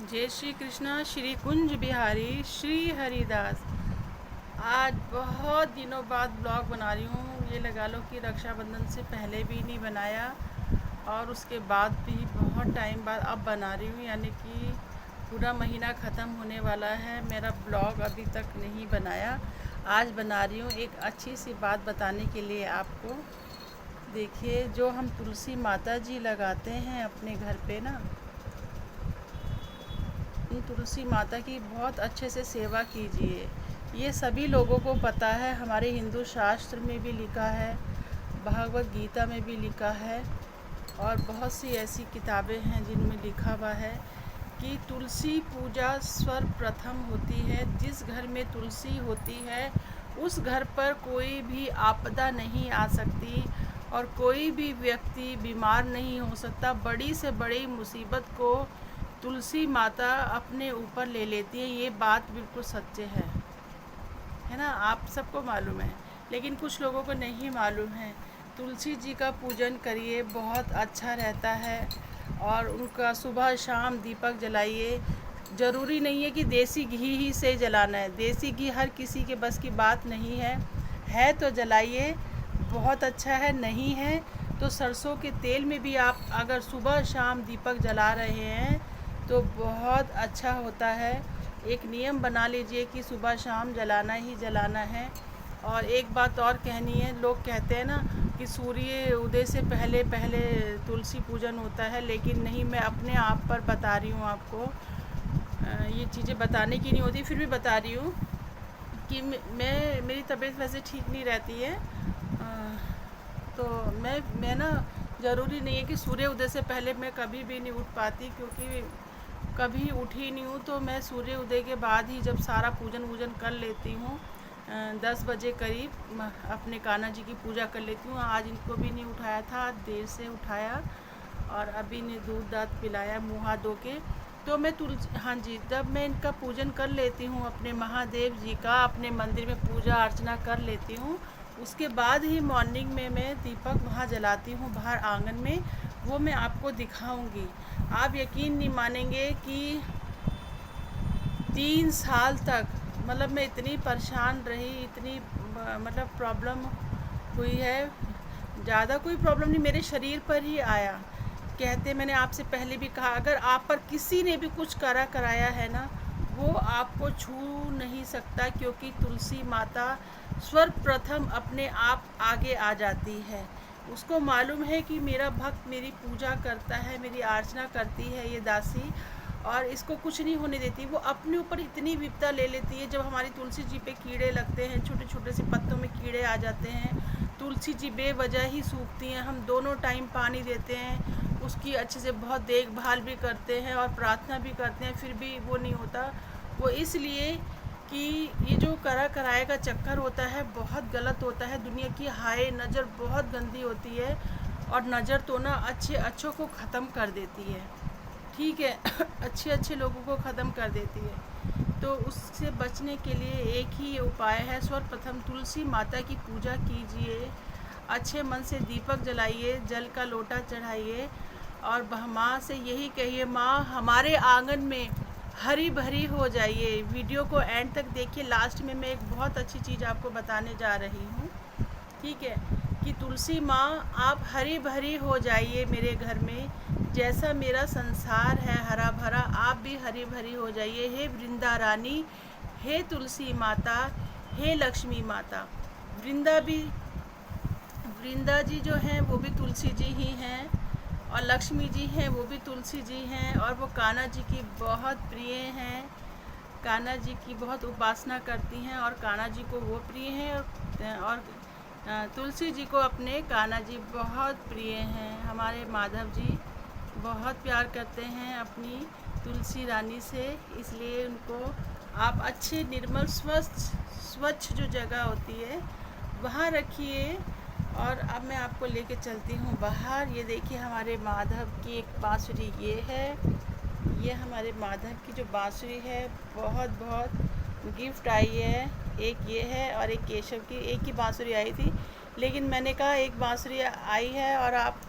जय श्री कृष्णा। श्री कुंज बिहारी श्री हरिदास। आज बहुत दिनों बाद ब्लॉग बना रही हूँ। ये लगा लो कि रक्षाबंधन से पहले भी नहीं बनाया और उसके बाद भी बहुत टाइम बाद अब बना रही हूँ, यानी कि पूरा महीना ख़त्म होने वाला है, मेरा ब्लॉग अभी तक नहीं बनाया। आज बना रही हूँ एक अच्छी सी बात बताने के लिए आपको। देखिए, जो हम तुलसी माता जी लगाते हैं अपने घर पे ना, तुलसी माता की बहुत अच्छे से सेवा कीजिए। ये सभी लोगों को पता है, हमारे हिंदू शास्त्र में भी लिखा है, भागवत गीता में भी लिखा है और बहुत सी ऐसी किताबें हैं जिनमें लिखा हुआ है कि तुलसी पूजा सर्वप्रथम होती है। जिस घर में तुलसी होती है उस घर पर कोई भी आपदा नहीं आ सकती और कोई भी व्यक्ति बीमार नहीं हो सकता। बड़ी से बड़ी मुसीबत को तुलसी माता अपने ऊपर ले लेती है। ये बात बिल्कुल सच्चे है ना, आप सबको मालूम है, लेकिन कुछ लोगों को नहीं मालूम है। तुलसी जी का पूजन करिए, बहुत अच्छा रहता है। और उनका सुबह शाम दीपक जलाइए। ज़रूरी नहीं है कि देसी घी ही से जलाना है, देसी घी हर किसी के बस की बात नहीं है तो जलाइए, बहुत अच्छा है। नहीं है तो सरसों के तेल में भी आप अगर सुबह शाम दीपक जला रहे हैं तो बहुत अच्छा होता है। एक नियम बना लीजिए कि सुबह शाम जलाना ही जलाना है। और एक बात और कहनी है, लोग कहते हैं ना कि सूर्य उदय से पहले पहले तुलसी पूजन होता है, लेकिन नहीं, मैं अपने आप पर बता रही हूँ आपको। ये चीज़ें बताने की नहीं होती, फिर भी बता रही हूँ कि मेरी तबीयत वैसे ठीक नहीं रहती है। तो मैं ना, ज़रूरी नहीं है कि सूर्य उदय से पहले मैं कभी भी नहीं उठ पाती, क्योंकि कभी उठी नहीं हूँ। तो मैं सूर्य उदय के बाद ही जब सारा पूजन वूजन कर लेती हूँ, 10 बजे करीब अपने कान्हा जी की पूजा कर लेती हूँ। आज इनको भी नहीं उठाया था, देर से उठाया और अभी ने दूध दाद पिलाया मुँह हाथ धो के। तो मैं हाँ जी, जब मैं इनका पूजन कर लेती हूँ, अपने महादेव जी का अपने मंदिर में पूजा अर्चना कर लेती हूँ, उसके बाद ही मॉर्निंग में मैं दीपक वहाँ जलाती हूँ बाहर आंगन में। वो मैं आपको दिखाऊंगी। आप यकीन नहीं मानेंगे कि 3 साल तक, मतलब मैं इतनी परेशान रही, इतनी मतलब प्रॉब्लम हुई है। ज़्यादा कोई प्रॉब्लम नहीं, मेरे शरीर पर ही आया। कहते, मैंने आपसे पहले भी कहा, अगर आप पर किसी ने भी कुछ कराया है ना, वो आपको छू नहीं सकता, क्योंकि तुलसी माता सर्वप्रथम अपने आप आगे आ जाती है। उसको मालूम है कि मेरा भक्त मेरी पूजा करता है, मेरी अर्चना करती है ये दासी, और इसको कुछ नहीं होने देती। वो अपने ऊपर इतनी विपदा ले लेती है। जब हमारी तुलसी जी पे कीड़े लगते हैं, छोटे छोटे से पत्तों में कीड़े आ जाते हैं, तुलसी जी बेवजह ही सूखती हैं। हम दोनों टाइम पानी देते हैं, उसकी अच्छे से बहुत देखभाल भी करते हैं और प्रार्थना भी करते हैं, फिर भी वो नहीं होता। वो इसलिए कि ये जो कराए का चक्कर होता है बहुत गलत होता है। दुनिया की हाय नज़र बहुत गंदी होती है, और नज़र तो ना अच्छों को ख़त्म कर देती है, ठीक है। अच्छे लोगों को ख़त्म कर देती है। तो उससे बचने के लिए एक ही उपाय है, सर्वप्रथम तुलसी माता की पूजा कीजिए, अच्छे मन से दीपक जलाइए, जल का लोटा चढ़ाइए और माँ से यही कहिए, माँ हमारे आंगन में हरी भरी हो जाइए। वीडियो को एंड तक देखिए, लास्ट में मैं एक बहुत अच्छी चीज़ आपको बताने जा रही हूँ, ठीक है, कि तुलसी माँ आप हरी भरी हो जाइए मेरे घर में। जैसा मेरा संसार है हरा भरा, आप भी हरी भरी हो जाइए। हे वृंदा रानी, हे तुलसी माता, हे लक्ष्मी माता। वृंदा जी जो हैं वो भी तुलसी जी ही हैं, और लक्ष्मी जी हैं वो भी तुलसी जी हैं, और वो कान्हा जी की बहुत प्रिय हैं। कान्हा जी की बहुत उपासना करती हैं और कान्हा जी को वो प्रिय हैं, और तुलसी जी को अपने कान्हा जी बहुत प्रिय हैं। हमारे माधव जी बहुत प्यार करते हैं अपनी तुलसी रानी से, इसलिए उनको आप अच्छे निर्मल स्वच्छ जो जगह होती है वहाँ रखिए। और अब मैं आपको लेके चलती हूँ बाहर। ये देखिए, हमारे माधव की एक बाँसुरी ये है, ये हमारे माधव की जो बाँसुरी है बहुत बहुत गिफ्ट आई है। एक ये है और एक केशव की, एक ही बाँसुरी आई थी, लेकिन मैंने कहा एक बाँसुरी आई है और आप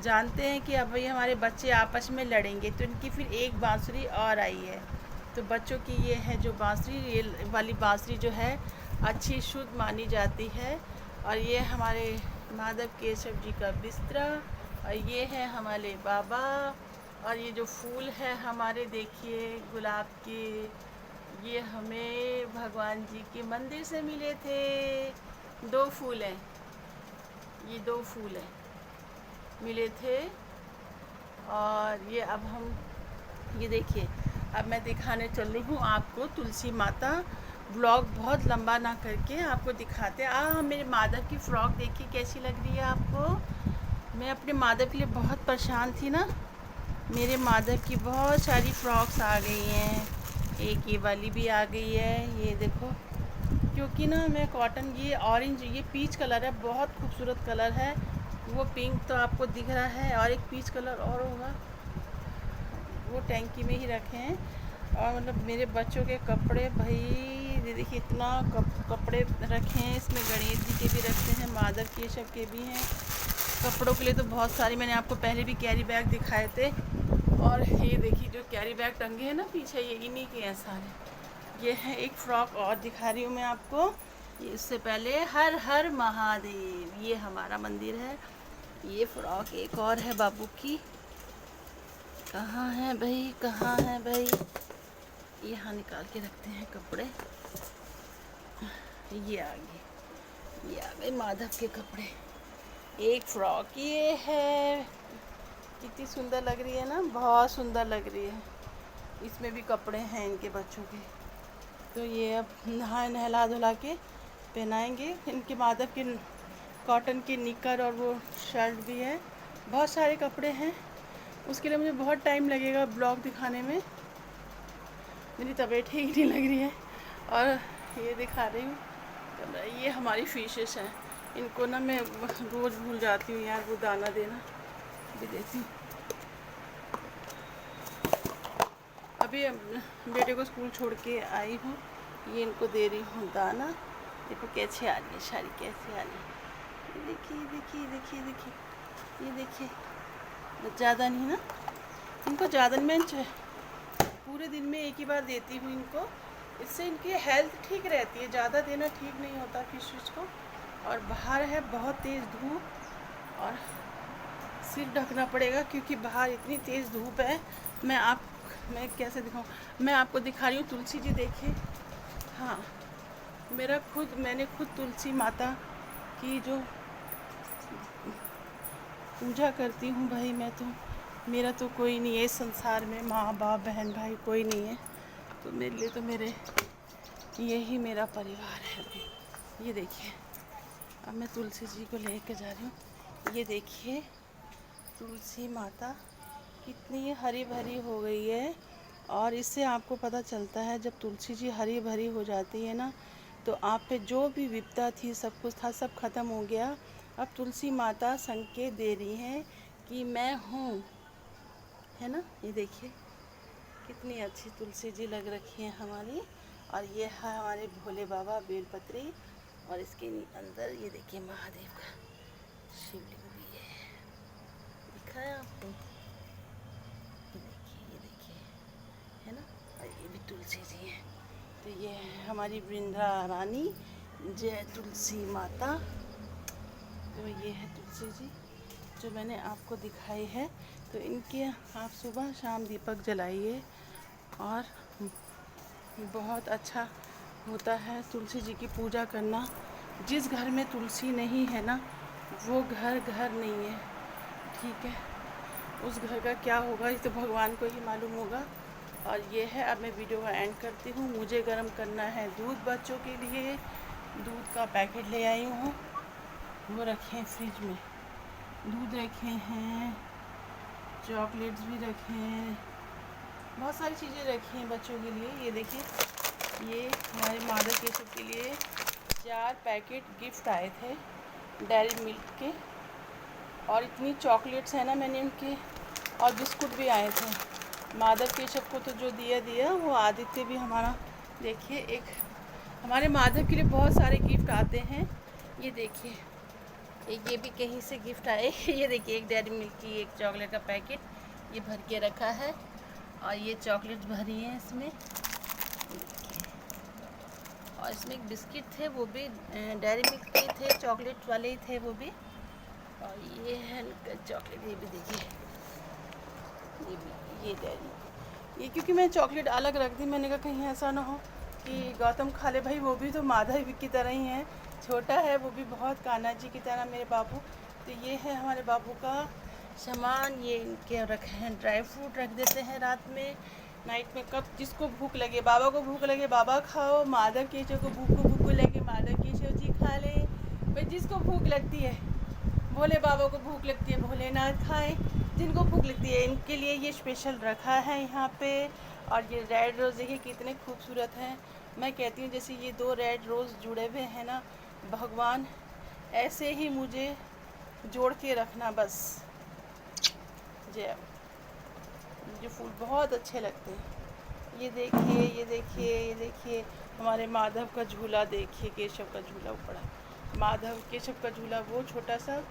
जानते हैं कि अब भाई हमारे बच्चे आपस में लड़ेंगे, तो इनकी फिर एक बांसुरी और आई है। तो बच्चों की ये है जो बांसुरी, ये वाली बांसुरी जो है अच्छी शुद्ध मानी जाती है। और ये हमारे माधव केशव जी का बिस्तरा, और ये है हमारे बाबा। और ये जो फूल है हमारे देखिए गुलाब के, ये हमें भगवान जी के मंदिर से मिले थे। 2 फूल हैं, ये 2 फूल हैं मिले थे। और ये अब हम ये देखिए, अब मैं दिखाने चल रही हूँ आपको तुलसी माता। ब्लॉग बहुत लंबा ना करके आपको दिखाते हैं। मेरे माधव की फ़्रॉक देखिए कैसी लग रही है आपको। मैं अपने माधव के लिए बहुत परेशान थी ना। मेरे माधव की बहुत सारी फ़्रॉक्स आ गई हैं, एक ये वाली भी आ गई है, ये देखो। क्योंकि ना मैं कॉटन, ये ऑरेंज, ये पीच कलर है, बहुत खूबसूरत कलर है। वो पिंक तो आपको दिख रहा है, और एक पीच कलर और होगा, वो टैंकी में ही रखे हैं। और मतलब मेरे बच्चों के कपड़े भाई देखिए, इतना कपड़े रखे हैं इसमें। गणेश जी के भी रखते हैं, माधव केशव के भी हैं। कपड़ों के लिए तो बहुत सारी, मैंने आपको पहले भी कैरी बैग दिखाए थे। और ये देखिए जो कैरी बैग टंगे हैं ना पीछे, ये इन्हीं के हैं सारे। ये है एक फ़्रॉक और दिखा रही हूँ मैं आपको। इससे पहले हर हर महादेव, ये हमारा मंदिर है। ये फ़्रॉक एक और है बाबू की। कहाँ है भाई, कहाँ है भाई? यहाँ निकाल के रखते हैं कपड़े। ये आ गए माधव के कपड़े। एक फ़्रॉक ये है, कितनी सुंदर लग रही है ना, बहुत सुंदर लग रही है। इसमें भी कपड़े हैं इनके बच्चों के। तो ये अब नहला धुला के पहनाएंगे। इनके माधव के कॉटन की निकर और वो शर्ट भी है। बहुत सारे कपड़े हैं, उसके लिए मुझे बहुत टाइम लगेगा ब्लॉग दिखाने में। मेरी तबीयत ठीक नहीं लग रही है। और ये दिखा रही हूँ, ये हमारी फिशेस हैं। इनको ना मैं रोज़ भूल जाती हूँ यार, वो दाना देना भी देती हूँ। अभी बेटे को स्कूल छोड़ के आई हूँ, ये इनको दे रही हूँ दाना। देखो कैसे आ रही है सारी, कैसे आ रही है। देखिए देखिए देखिए देखिए, ये देखिए। ज़्यादा नहीं ना, इनको ज़्यादा नहीं, मैं पूरे दिन में एक ही बार देती हूँ इनको। इससे इनकी हेल्थ ठीक रहती है, ज़्यादा देना ठीक नहीं होता फिश को। और बाहर है बहुत तेज़ धूप, और सिर ढकना पड़ेगा क्योंकि बाहर इतनी तेज़ धूप है। मैं कैसे दिखाऊं, मैं आपको दिखा रही हूँ। तुलसी जी देखिए, हाँ मैंने खुद तुलसी माता की जो पूजा करती हूँ भाई। मेरा तो कोई नहीं है इस संसार में, माँ बाप बहन भाई कोई नहीं है। तो मेरे लिए तो यही मेरा परिवार है अभी। ये देखिए, अब मैं तुलसी जी को लेके जा रही हूँ। ये देखिए तुलसी माता कितनी हरी भरी हो गई है। और इससे आपको पता चलता है, जब तुलसी जी हरी भरी हो जाती है ना, तो आप पे जो भी विपदा थी, सब कुछ था, सब खत्म हो गया। अब तुलसी माता संकेत दे रही हैं कि मैं हूँ, है ना। ये देखिए कितनी अच्छी तुलसी जी लग रखी है हमारी। और ये है हमारे भोले बाबा बेलपत्री। और इसके अंदर ये देखिए महादेव का शिवलिंग भी है, दिखा है आपको। ये देखिए, है ना। और ये भी तुलसी जी हैं। तो ये है हमारी वृंदा रानी, जय तुलसी माता। तो ये है तुलसी जी जो मैंने आपको दिखाई है। तो इनके आप सुबह शाम दीपक जलाइए, और बहुत अच्छा होता है तुलसी जी की पूजा करना। जिस घर में तुलसी नहीं है ना, वो घर नहीं है, ठीक है। उस घर का क्या होगा ये तो भगवान को ही मालूम होगा। और ये है, अब मैं वीडियो का एंड करती हूँ। मुझे गर्म करना है दूध बच्चों के लिए। दूध का पैकेट ले आई हूँ, वो रखे हैं फ्रिज में। दूध रखे हैं, चॉकलेट्स भी रखे हैं, बहुत सारी चीज़ें रखी हैं बच्चों के लिए। ये देखिए, ये हमारे माधव केशव के लिए 4 पैकेट गिफ्ट आए थे डेयरी मिल्क के। और इतनी चॉकलेट्स हैं ना मैंने उनके, और बिस्कुट भी आए थे। माधव केशव को तो जो दिया वो आदित्य भी हमारा, देखिए एक हमारे माधव के लिए बहुत सारे गिफ्ट आते हैं। ये देखिए एक ये भी कहीं से गिफ्ट आए। ये देखिए एक डेयरी मिल्क की एक चॉकलेट का पैकेट ये भर के रखा है और ये चॉकलेट भरी है इसमें। और इसमें एक बिस्किट थे, वो भी डेयरी मिल्क के थे, चॉकलेट वाले ही थे वो भी। और ये है चॉकलेट, ये भी देखिए, ये भी, ये डेयरी, ये क्योंकि मैं चॉकलेट अलग रख दी, मैंने कहा कहीं ऐसा ना हो कि गौतम खा ले। भाई वो भी तो माधव की तरह ही है, छोटा है वो भी बहुत, कान्हा जी की तरह मेरे बाबू। तो ये है हमारे बाबू का सामान। ये इनके रखे हैं, ड्राई फ्रूट रख देते हैं रात में, नाइट में, कब जिसको भूख लगे। बाबा को भूख लगे बाबा खाओ, माधव केशव को भूख लगे माधव केशव जी खा ले। भाई जिसको भूख लगती है, भोले बाबा को भूख लगती है भोलेनाथ खाएं, जिनको भूख लगती है। इनके लिए ये स्पेशल रखा है यहाँ पे। और ये रेड रोज़ देखिए कितने खूबसूरत हैं। मैं कहती हूँ जैसे ये 2 रेड रोज़ जुड़े हुए हैं ना, भगवान ऐसे ही मुझे जोड़ के रखना बस। जय। मुझे फूल बहुत अच्छे लगते हैं। ये देखिए, ये देखिए, ये देखिए हमारे माधव का झूला, देखिए केशव का झूला ऊपर है। माधव केशव का झूला वो छोटा सा,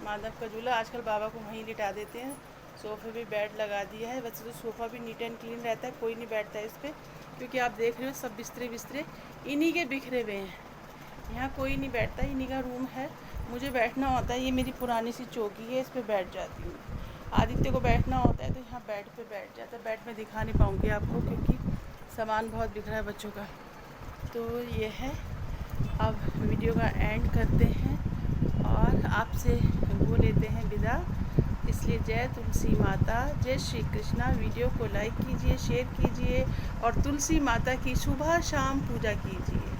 माधव का झूला आजकल बाबा को वहीं लिटा देते हैं। सोफ़े पे बेड लगा दिया है। वैसे तो सोफ़ा भी नीट एंड क्लीन रहता है, कोई नहीं बैठता है इस पर, क्योंकि आप देख रहे हो सब बिस्तरे इन्हीं के बिखरे हुए हैं। यहाँ कोई नहीं बैठता, इन्हीं का रूम है। मुझे बैठना होता है, ये मेरी पुरानी सी चौकी है, इस पर बैठ जाती हूँ। आदित्य को बैठना होता है तो यहाँ बेड पे बैठ जाता है। बेड में दिखा नहीं पाऊँगी आपको क्योंकि सामान बहुत बिखरा है बच्चों का। तो ये है, अब वीडियो का एंड करते हैं और आपसे वो लेते हैं विदा। इसलिए जय तुलसी माता, जय श्री कृष्णा। वीडियो को लाइक कीजिए, शेयर कीजिए और तुलसी माता की सुबह शाम पूजा कीजिए।